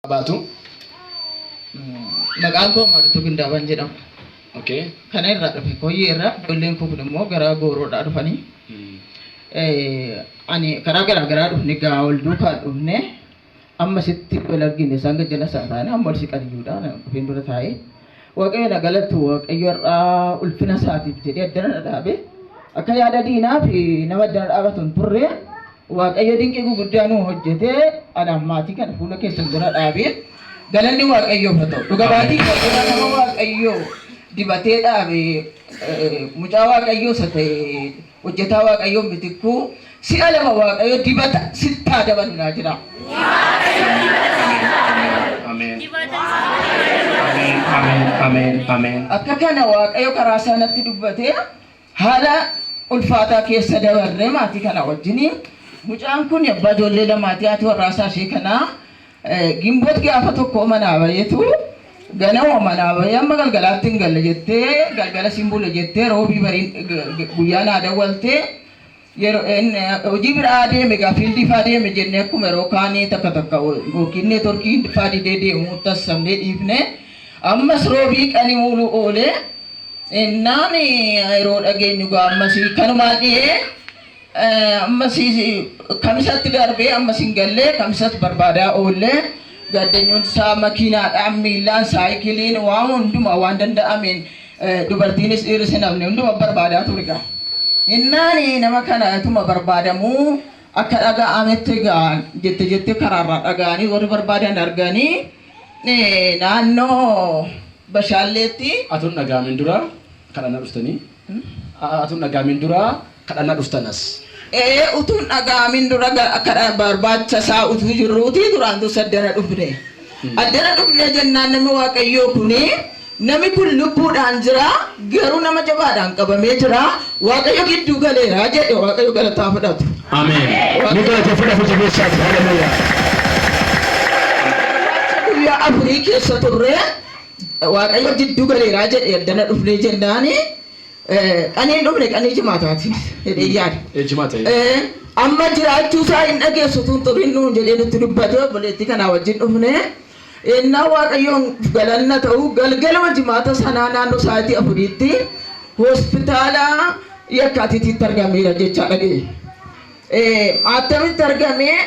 Baatu. Maqaan koo Martuu Gindaabaan jedhama. Okay. Kana irraa dhufe Koyyee irraa ijoolleen kun immoo gara Gooroodhaa dhufanii. Ani karaa garaa garaa dhufne gaa wal duukaa dhufne amma sitti wal argine isaan gajjala isaa taane amma wal siqan iyyuudha dhufeen dura taa'ee. Waaqayyo na galatu Waaqayyo irraa ulfina isaatiif jedhee addana dhaabe akka yaada diinaa fi nama addana dhaabatu hin turre Waaqayyo dinqii gurguddaa nu hojjetee anaaf maatii kana fuula keessan dura dhaabee galanni Waaqayyoof haa ta'u. Dhuga baatii nama Waaqayyo dibatee dhaabe mucaa Waaqayyoo isa ta'e hojjetaa Waaqayyoo mitikkuu si'a lama Waaqayyo dibata sittaa dabalu naa jira. Amen. Amen. Amen. Akka kana Waaqayyo karaa sanatti dubbatee haala ulfaataa keessa dabarree maatii kana wajjin mucaan kun abbaa ijoollee lamaati haati warraasaa ishee kanaa gimboot gaafa tokko manaa bayeetu ganama manaa bayee amma galgalaatti hin galle jettee galgala simbula jettee roobii bariin guyyaa naa dawwaltee yeroo hojii biraa deeme fiildii faa deeme jennee akkuma yeroo kaanii takka yookiin neetworkii faa didee deemuu tassamnee dhiifne ammas roobii qanii muuluu oolee innaan yeroo dhageenyu ammas kanumaan dhiyee ammas kamisatti darbee ammas hin gallee kamisatti barbaadaa oollee gaddeenyuun isaa makiinaadhaan miillaan saayikiliin waan hundumaa waan danda'ameen dubartiinis dhiirris namni hunduma barbaadaa turga. Innaan nama kanatuma barbaadamuu akka dhaga'ametti gaan jette karaarraa dhaga'anii warri barbaadan arganii naannoo Bashaalleetti. Atuun dhaga'amin dura kadhannaa dhuftanii. Atuun dhaga'amin dura kadhannaa dhuftanas. Utuun dhaga'amin dura kadha barbaachisaa utuu jirruuti duraan dursa addana dhufne. Addana dhufne jennaan namni Waaqayyoo kuni namni kun lubbuudhaan jira garuu nama jabaadhaan qabamee jira Waaqayyo gidduu galeera jedhe Waaqayyo galataa fudhatu. Ameen. Ni galata fudhatu jabeessaati. Haleluuyaa. Guyyaa afurii keessa turre Waaqayyo gidduu galeera jedhe addana dhufne jennaani qaniin dhufne qanii jimaataati jedhee yaada. Jimaata. Amma jiraachuu isaa hin dhageessu tun xuriin nuun jedhee nutti dubbate obboleettii kanaa wajjin dhufne. Innaa Waaqayyoon galanna ta'u galgala jimaata sanaa naannoo sa'aatii afuriitti hospitaala Yakkaatiitti argameera jechaa dhagee. Attamitti argamee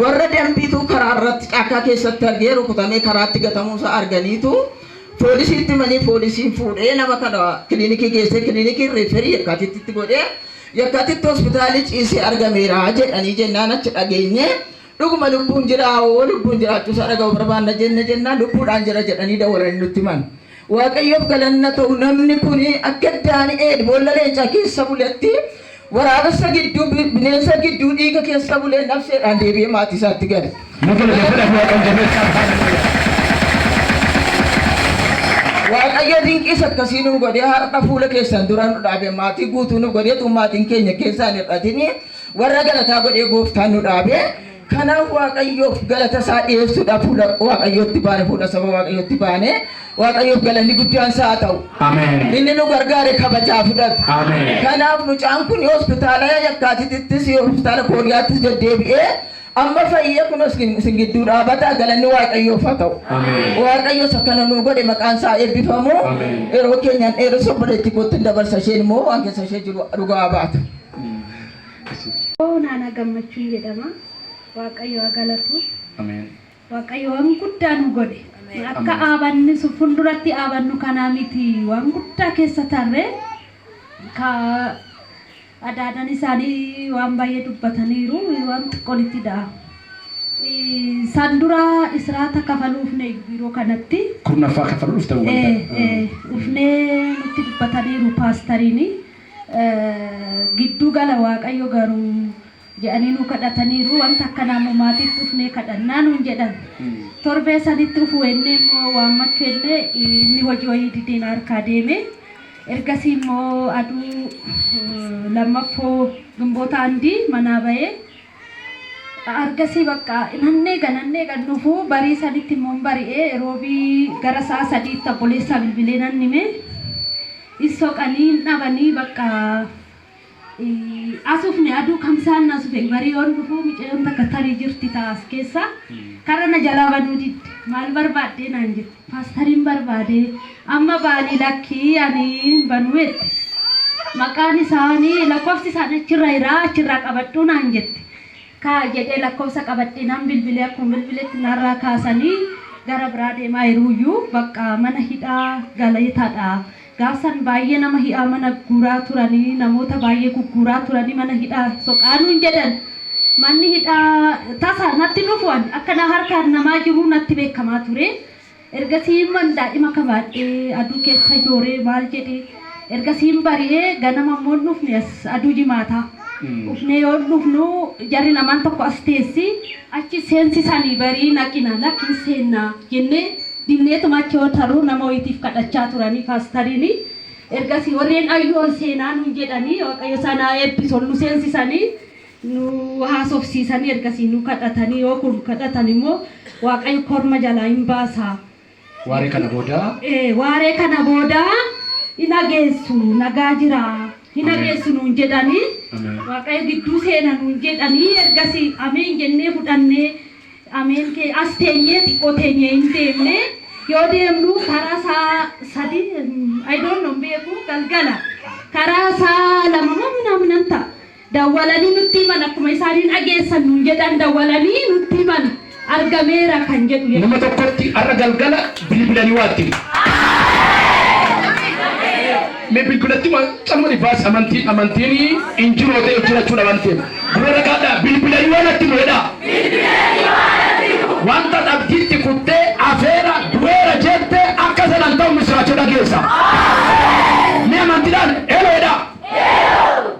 warra dambiitu karaa irratti caakkaa keessatti argee rukutamee karaatti gatamuusaa arganiitu poolisiitti manii poolisiin fuudhee nama kana kiliinikii geessee kiliinikii reeferii Yakkaatiitti godhee Yakkaatiitti hospitaalii ciisee argameera jedhanii jennaan achi dhageenye. Dhuguma lubbuun jiraachuu isaa dhaga'u barbaanna jennaan lubbuudhaan jira jedhanii dawwalanii nutti himan. Waaqayyoof galanna ta'u namni kun akka Daani'eel boolla leencaa keessa buletti waraabessa gidduu bineensa gidduu dhiiga keessa bulee nafseedhaan deebi'ee maatii isaatti gale. Waaqayyo dinqiis akkasii nu godhee har'a fuula keessan dura nu dhaabe maatii guutuu nu godhee maatiin keenya keessaan hir'atini warra galataa godhee gooftaan nu dhaabe. Kanaaf Waaqayyoof galata isaa dhiyeessuudhaaf fuula Waaqayyootti baane fuula saba Waaqayyootti baane Waaqayyoof galanni guddaan isaa ta'u. Ameen. Inni nu gargaare kabajaa fudhatu. Ameen. Kanaaf mucaan kun hospitaala Yakkaatiittis hospitaala Kooriyaattis deddeebi'ee amma fayyee kun isin gidduu dhaabata galanni Waaqayyoof haa ta'u. Ameen. Waaqayyoos akkana nu godhe maqaan isaa eebbifamu. Ameen. Yeroo keenyaan dheeressu obboleettii kootti dabarsa isheen immoo waan keessa ishee jiru dhugaa baatu. Naana Gammachuu jedhama. Waaqayyo haa galatu. Ameen. Waaqayyo waan guddaa nu godhe. Akka aabanni fuulduratti aabannu kanaa miti waan guddaa keessa tarree ka adaadan isaanii waan baay'ee dubbataniiru waan xiqqoonitti dha'a. Isaan dura israata kafaluuf yeroo kanatti. Kurnaffaa kafaluuf ta'uu wanta. Dhufnee nutti dubbataniiru paastariini. Gidduu gala Waaqayyo garuu jedhanii nu kadhataniiru wanta akkanaa maatiitti dhufnee kadhannaa nuun jedhan. Torbee sanitti dhufu ennee immoo waammachuu ennee inni hojii wayii dideen harkaa deeme. Ergasii immoo aduu lammaffoo gimboota andii manaa bahee argasii bakka nannee kan dhufu barii sanitti immoo bari'ee roobii gara sa'a sadiitti obboleessaa bilbilee nan hime. Issoqanii dhabanii bakka asufne aduu kamsaan asufne bari'oon dhufu miceeyoon takka tarii jirti taas keessa karana jalaa banuu didde maal barbaadde naan jette paastariin barbaade amma baanii lakkii ani banuu jette maqaan isaanii lakkoofsi isaanii achirraa qabadhu naan jette kaa jedhee lakkoofsa qabadhee nan bilbilee akkuma bilbileetti narraa kaasanii gara biraa deemaa jiruuyyuu bakka mana hidhaa galeetaadha gaafsan baay'ee nama hidhaa mana guuraa turanii namoota baay'ee gugguuraa turanii mana hidhaa soqaanuun jedhan manni hidhaa tasa natti dhufuun akka na harkaan namaa jiru natti beekamaa ture ergasii man daa'ima kabaadhee aduu keessa jooree maal jedhee ergasii bari'ee ganama immoo dhufne aduu jimaataa dhufne yoo dhufnu jarri namaan tokko as teessi achi seensisanii barii naqina lakkiin seennaa jennee dinneetuma achi yoo taruu nama wayitiif kadhachaa turanii paastariini ergasii warreen ayyoon seenaa nuun jedhanii waaqayyo sanaa eebbisoon nu seensisanii nu haasofsiisanii ergasii nu kadhatanii yoo kun kadhatan immoo waaqayyo korma jalaa hin baasaa. Waaree kana booda hin ageessu nagaa jira hin ageessu nuun jedhanii waaqayyo gidduu seena nuun jedhanii ergasii ameen jennee fudhannee ameen kee as teenyee xiqqoo teenyee hin deemne yoo deemnu karaa saa sadii I don't know beeku galgala karaa saa lama namnan ta'a. Dawwalanii nutti himan akkuma isaaniin dhageessan nuun jedhan dawwalanii nutti himan argameera kan jedhu nama tokkotti har'a galgala bilbilanii waatti mee bilbilatti calmani baas amantiin injiroota jiraachuu dhabanteef gurra dhagaadhaa bilbilanii waanatti mo'edha wanta dhabdiitti kuttee afeera du'eera jettee akka sanan ta'u misiraachuu dhageessa mee amantiidhaan eloodha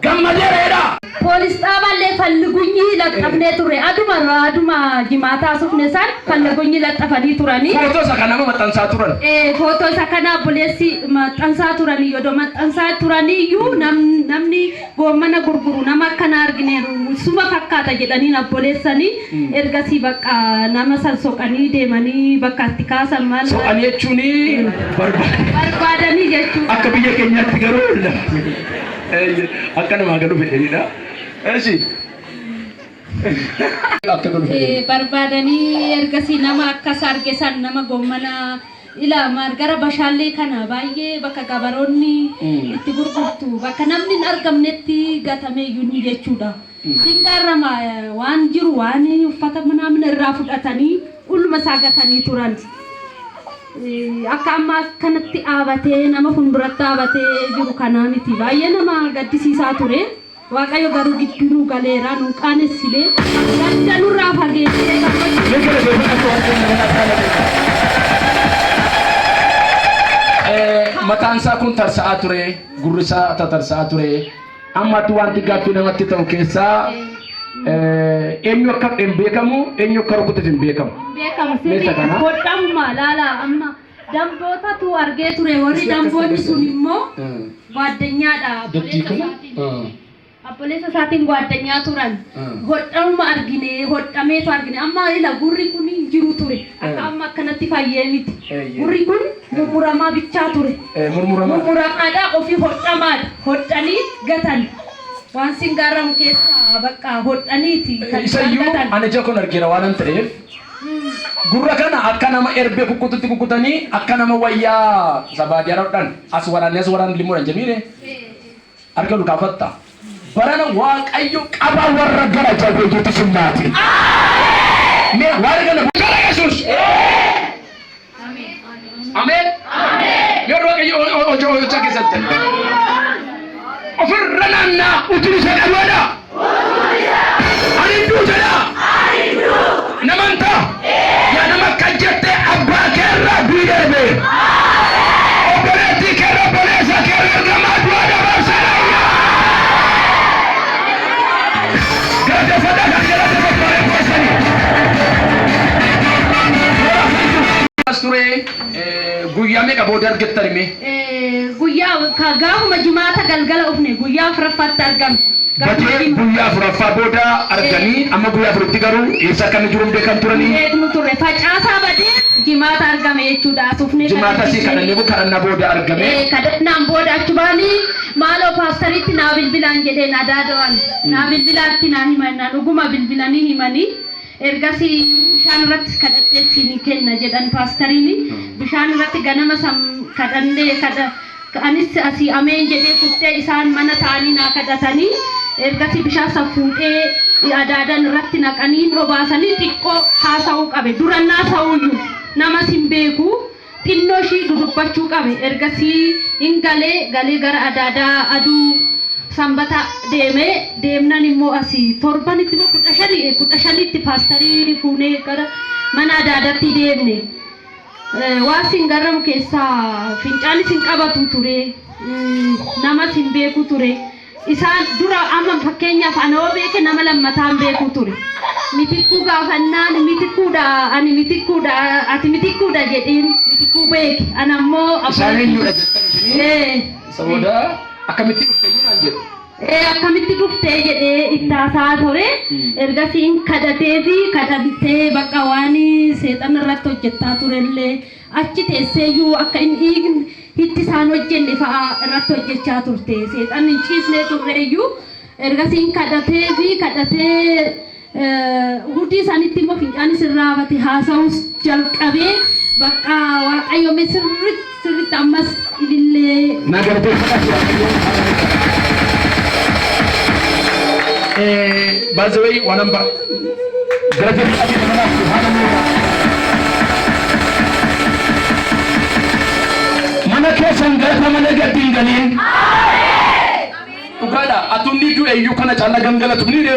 gammadeereedha. Polis xaaballee fallugunyi laxxafnee ture aduma jimaataa sufne san fallugunyi laxxafanii turanii footoo isa kana maxxansaa turan footoo isa kana obboleessi maxxansaa turanii yoo maxxansaa turanii iyyuu namni goommana gurguru nama akkana argineeru suma fakkaata jedhanii obboleessanii ergasii bakka nama san soqanii deemanii bakka itti kaasan maal soqanii jechuun barbaadanii jechuudha akka biyya keenyaatti garuu akka namaa gadu fedhanidha. barbaadanii ergasii nama akkas argesan nama goommana ila margara bashaallee kana baay'ee bakka gabaroonni itti gurgurtu bakka namni hin argamnetti gatamee iyyuu jechuudha. Singaarrama waan jiru waan uffata manaamin irraa fudhatanii ulma isaa gatanii turan. Akka amma kanatti dhaabatee nama funduratti dhaabatee jiru kanaa miti baay'ee nama gaddisiisaa ture. Waaqayyo garuu gidduu nu galeera nu qaanessilee gadda nurraa fageessee mataan isaa kun tarsa'aa ture gurri isaa tarsa'aa ture ammatti wanti gaaffii namatti ta'u keessaa eenyu akka hin beekamu eenyu akka rukutus hin beekamu. Beekamu godhamuma laala amma dambootatu argee ture warri damboonni sun immoo waaddanyaadha. Apolesa isaatiin waaddanyaa turan hodhamuma hodhameetu argine amma ila gurri kun jiru ture akka amma akkanatti fayyee miti gurri kun murmuramaa bichaa ture murmuramaadha ofii hodhamaadha hodhanii gatan waan singaaramu keessaa bakka hodhaniiti isayyuu ani jakon argeera waan an ta'eef gurra kana akka nama erbee kukkututti kukkutanii akka nama wayyaa sabaadiyaadhaan as waraan limuudhaan jamiire arga lukaafatta barana waaqayyo qaba warra gara jabeeyyuutu sunnaati. Me warra gara Yesuus. Amen. Yeroo waaqayyo hojii keessatti. Ofirra naannaa utulisee dhabuudha. Ani duutadha. Namanta. Yaa nama kan jette abbaa keerraa duudhee. Obboleettii keerra obboleessa keerra ergamaa du'a dabarsaa. Pasture guyyaa meeqa booda argattan hime? Guyyaa gaafuma jimaata galgala ufne guyyaa afuraffaatti argamne. Guyyaa afuraffaa booda arganii amma guyyaa afuritti garuu eessa akka jiru beekan turanii? Beeknu turre facaasaa badee jimaata argame jechuudha asufne. Jimaata si kadhannee kadhannaa booda argame. Kadhannaan booda achi baanii maaloo paastariitti naa bilbilaan jedheen adaadawaan naa bilbilaatti naa himannaa dhuguma bilbilanii himanii ergasi bishaan irratti kadhattee siin kenna jedhan paastariini bishaan irratti ganama kadhannee anis asii ameen jedhee kuttee isaan mana ta'anii naa kadhatanii ergasi bishaan safuudhee adaadan irratti naqanii obaasanii xiqqoo haasa'uu qabe durannaa ta'uyyuu nama sin beeku xinnoo ishii dudubbachuu qabe ergasii hin galee gara adaadaa aduu sambata deemnan immoo asii torbanitti moo 15tti paastarii fuunee gara mana adaadaatti deemne waan sin garramu keessaa fincaanis hin qabatu ture nama sin beeku ture isaan dura amma fakkeenyaaf anoo beeke nama lammataan beeku ture mitikuu gaafannaan mitikkuudha ani mitikkuudha ati mitikkuudha jedhiin mitikuu beeke anammoo saboda akkamitti dhufte jedhu akkamitti dhuftee jedhee ittaasaa ture ergasiin kadhatee bakka waan seexan irratti hojjettaa turellee achi teesseeyyuu akka inni hitti isaan hojjenne fa'a irratti hojjechaa turte seexan hin ciisnee turreeyyuu ergasiin kadhatee hudii isaanitti immoo fincaanis irraa bate haasa'uus jalqabee bakka waaqayyoome sirritti ammas ilillee nagartee by the way one number mana keessan gara mana gaddiin galiin dhugaadha atumni du'eeyyuu kana caalaa gangalatu ni de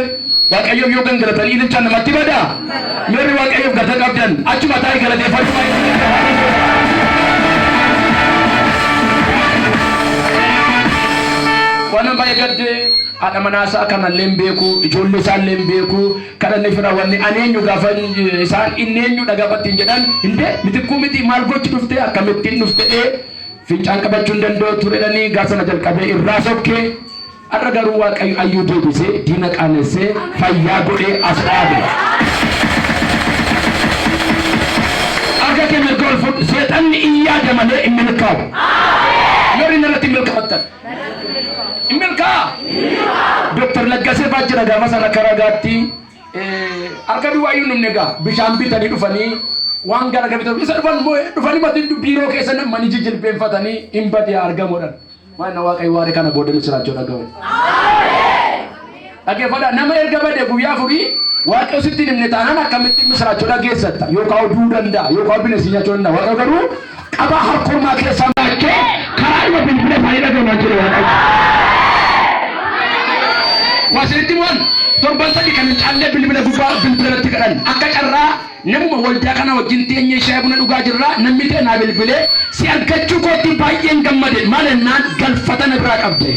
waaqayyoof yoo gangalatan ililcha namatti bada yeroo waaqayyoof gata qabdan achuma taa'ee galateeffatu waan baay'ee gadde ada manasa kana lembeku ijolle san lembeku kada ne fira wanni anenyu gafan isan innenyu daga batin jedhan inde mitikku miti mal gochi dufte akametti dufte fincan kabachun dando turedani gasana jal kabe irrasokke ada garu waqay ayyude bise dina qanese fayya gode asrabe aga kemer gol fut setan iya jamale imilkaw yori narati milkatan imilka Dr. Lagase Bajira gama sana karagatti argabi wayu numnega bishambi tani dufani wangara gabi to servan mo dufani mati biro ke sana mani jijil pe fatani imbati argamodan mana waqai ware kana bodel siracho dagaw age fada nama erga bade buya furi waqai sitti nimne tanana kamitti siracho dagesata yo kaw dudanda yo kaw bine sinya chonna waqai garu qaba harkurma ke samakke karayo bin bine fayda gama jiro waqai wasirtiwan torban tadi kan challe bilbila guba bilbila tikadan akka carra namuma walda kana wajin tenye shaybuna duga jirra namite na bilbile si argachu ko ti bayyen gammade malannan galfatana bra qabde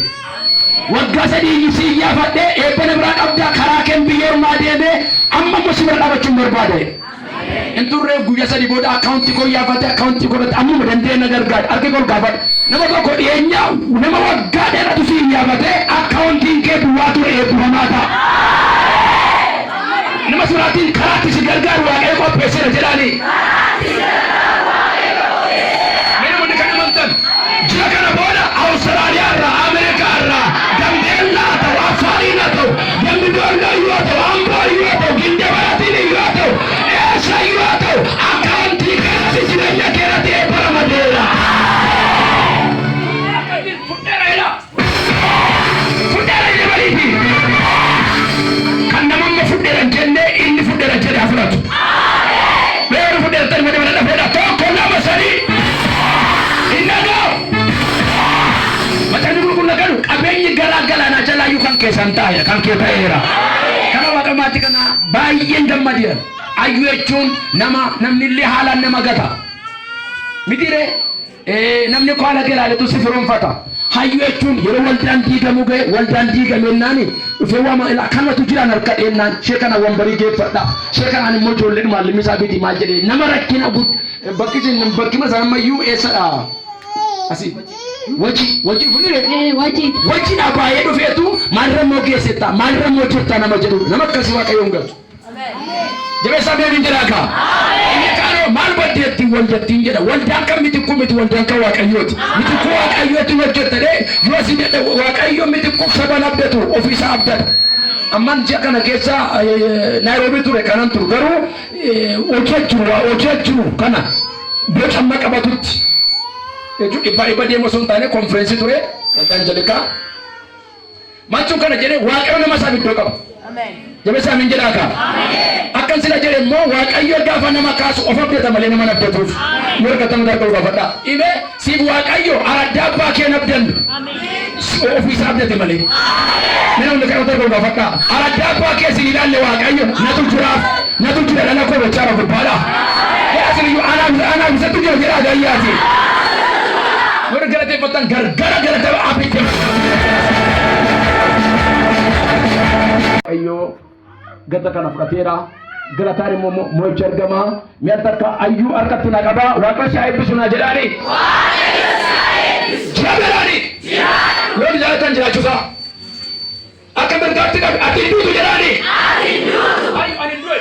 wagga sadi yisi ya fadde e bana bra qabda karaken biyer ma debe amma musibra dabachu barbade enturre guya sadi boda account ko ya fadde account ko amma dende nagar gad arke ko gabad nama ko enya nama wagga de ratu si ya fadde accounting ke duwatu e buhamata nama suratin karati si gargar wa ko pese jelani mena mon kana mantan jira kana boda australia ra america ra gambella to afarina to gambi dorla yo to amba yo to ginde baratini yo to esa yo to accounting karati si ya kerate paramadela jenne inni fudera jede afratu beru fudera tan mede mede feda to ko na masari innago matani ko na kanu abenyi gala na jala yu kan ke santaya kan ke bayera kana waka mati kana bayyen damadiya ayuechun nama namni li hala nama gata midire namni ko ala gela to sifiron fata hayuechun yero waldan diga menani ufewa ila kana tujira narkadenna shekana wambari ge fada shekana ni mojo len malimi sabiti majede namarakina bud bakizin bakima sama US asi waji funire waji na ba yedo fetu maramo geseta maramo chutta na majedu namakasi wakayonga jabe sabe bindiraka karo malbati ti wonjati njeda wonda kam miti kumiti wonda ka wakayoti miti ko wakayoti wajjata de yosi de wakayyo miti ko sabana abdatu office abdatu amman ji'a kana keessa Nairobi ture kanan turu garuu hojjechuun kana boca amma qabatutti jechuun dhibba deemu osoo hin taane konferensii ture Angelikaa machuun kana jedhee waaqayyo nama isaa iddoo qaba. Jabeessaa min jedhaa kaa. Akkan sila jedhe immoo waaqayyo gaafa nama kaasu of abdata malee nama nabdatuuf yoo argatamu darbaru gaafadha. Ime siif waaqayyo araddaa abbaa kee nabdandu ofiisa abdate malee. Mina hundi kana darbaru gaafadha. Araddaa abbaa kee sin ilaalle waaqayyo natu jira dhala koo bechaara gubbaadha. Yaasiniyyuu anaaf isatu jira jedhaa gayyaati. Warri galateeffatan gargara galata abidda. Ayyo gata kana fudhateera galataan immoo mo'icha argama mi'a takka ayyuu harkatti na qaba waaqayyo isaa eebbisu na jedhaani jiraadhaani yoo jiraatan jiraachuusaa akka mirgaatti qabi ati duutu jedhaani ayyu ani du'e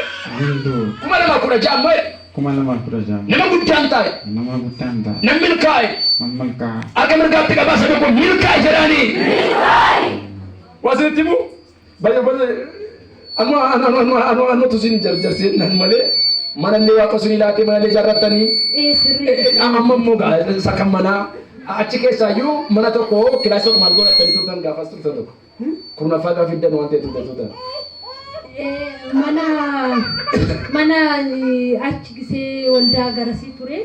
kuma lama kudha ja'a nama guddaan taa'e nama milkaa'e akka mirgaatti qabaa sabe kun milkaa'e jedhaani wasinitti mu Banyak anu tu sini jar nan male mana ne wa ko sini lati mana le jaratani amma moga sakam mana acike sayu mana to ko kilaso ko margo tadi tu tan gafas tu to kurna faga fidda no ante tu mana achi gise walda garasi ture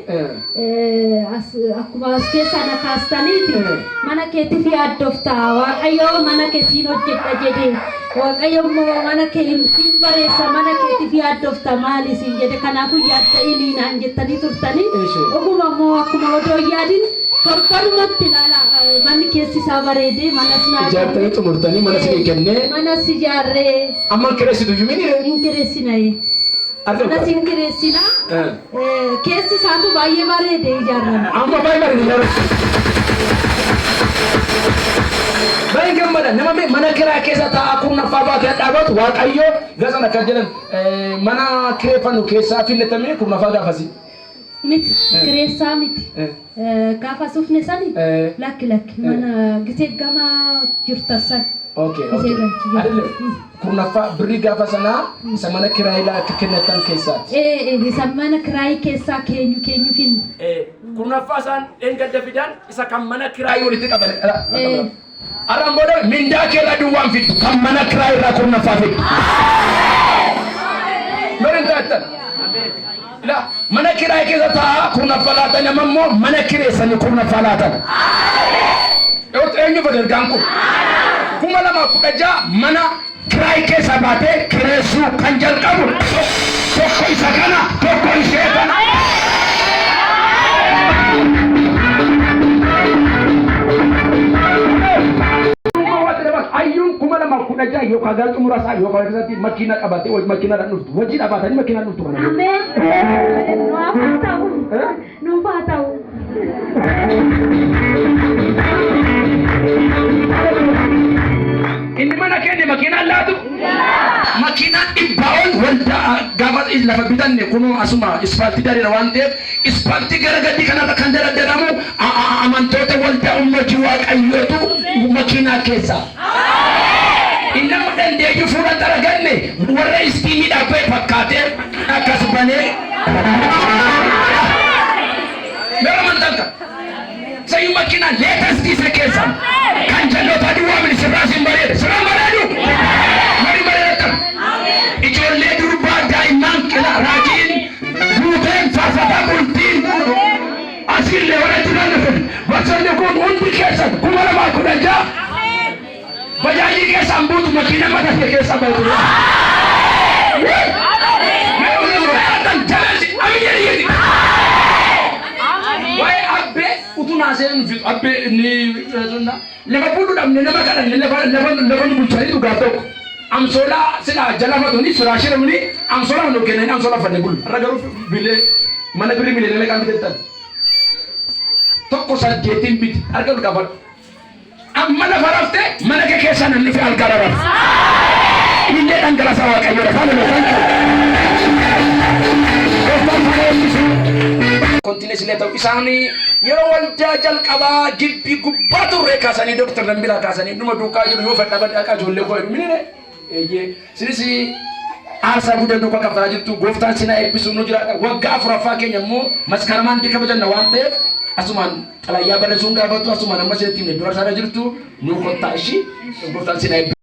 akkuma as keessa na kaastaniiti mana keetti fi addofta waaqayyo mana keetiin hojjedha jedhe waaqayyo mana keetiin bareessa mana keetti fi addofta maali siin jedhe kanaafuu yaadda inni naan jettanii turtanii oguma immoo akkuma odoo yaadin tortorumatti laala manni keessi isaa bareedee manas naa ijaartanii xumurtanii mana si kennee manas ijaarree amma kireessitu yumini inkireessinaye manas inkireessina keessi isaatu baay'ee bareedee ijaarrame amma baay'ee bareedee baay'ee gammada nama mana kiraa keessa taa'aa kurnaffaa baatee dhaabatu waaqayyo gasan akka jedhan mana kireeffannu keessaa filatamee kurnaffaa gaafasi. Miti kireessaa miti gaafa sufne sani lakki mana gisee gama jirtasan. Okay. Adile kurnaffaa birrii gaafa sanaa isa mana kiraayilaa akka kennatan keessaati. Isa mana kiraayii keessaa keenyu finna. Kurnaffaa isaan gadda fidan isa kan mana kiraayii walitti qaban. Araan booda mindaa keerraa duwwaan fiddu kan mana kiraayii irraa kurnaffaa fiddu. Lorin taatan. La mana kiraayii keessa taa'aa kurnaffaa laatan ammoo mana kireessanii kurnaffaa laatan. Eenyu fadargaan kun. Kuma lama kudha ja'a mana kiraayii keessa baatee kireessuu kan jalqabu tokko isa kana tokko ishee kana. Ayyuun kuma lama kudha ja'a yookaan gaal xumura isaa yookaan keessatti makiina qabatee makiinadhaan dhuftu wajjin dhaabatanii makiinaan dhuftu kana. Nuuf haa ta'u. Inni mana keenya makiinaan laatu makiinaan dhibbaa'oon wanta gaafa lafa bitanne kunuu asuma ispaaltii dariira waan ta'eef ispaaltii gara gadii kanarra kan daradaramu amantoota waldaa ummati waaqayyootu makiinaa keessa. Inni amma dandeeyyu fuula daraganne warra istiimii dhaabbee fakkaatee akkas banee. Mera mantanka sayu makiinaa leetas isa keessa kan jalloota duwwaa mini sirraa siin bareeda sirraa bareedu mari bareedan ijoollee durbaa daa'imman qila raajiin guuteen faarfataa bultiin asillee warra jiran baksanni kun hundi keessan kuma lamaa kudha ja'a bajaajii keessaan buutu makiina mataa keessa bareedu. Nasen fit abbe ni zona leva bulu dam ne leva kana ne leva bulchani tu gato amsola sila jala ma doni sura shira muni amsola no kenen amsola fane bul ragaru bile mana bile mile le kan tetan tokko sa jetin bit argal gabar amma na farafte mana ke kesan ni fi algarara ille dan kala sawa kayira fane Kontines leetau isaani yeroo waldaa jalqabaa jibbi gubbaa turre kaasanii doktor Dambila kaasanii dhuma duukaa jiru yoo fedha badhaa ijoollee koo minine Sisi aarsaa guddaa nu kaffalaa jirtu gooftaan sinaa eebbisu nu jira waggaa afuraffaa keenya immoo maskaramaan di kabajanna waan ta'eef asumaan xalayyaa barreessuun gaafatu asumaan amma seetti himne dura sana jirtu nu kottaa ishii gooftaan sinaa eebbisu.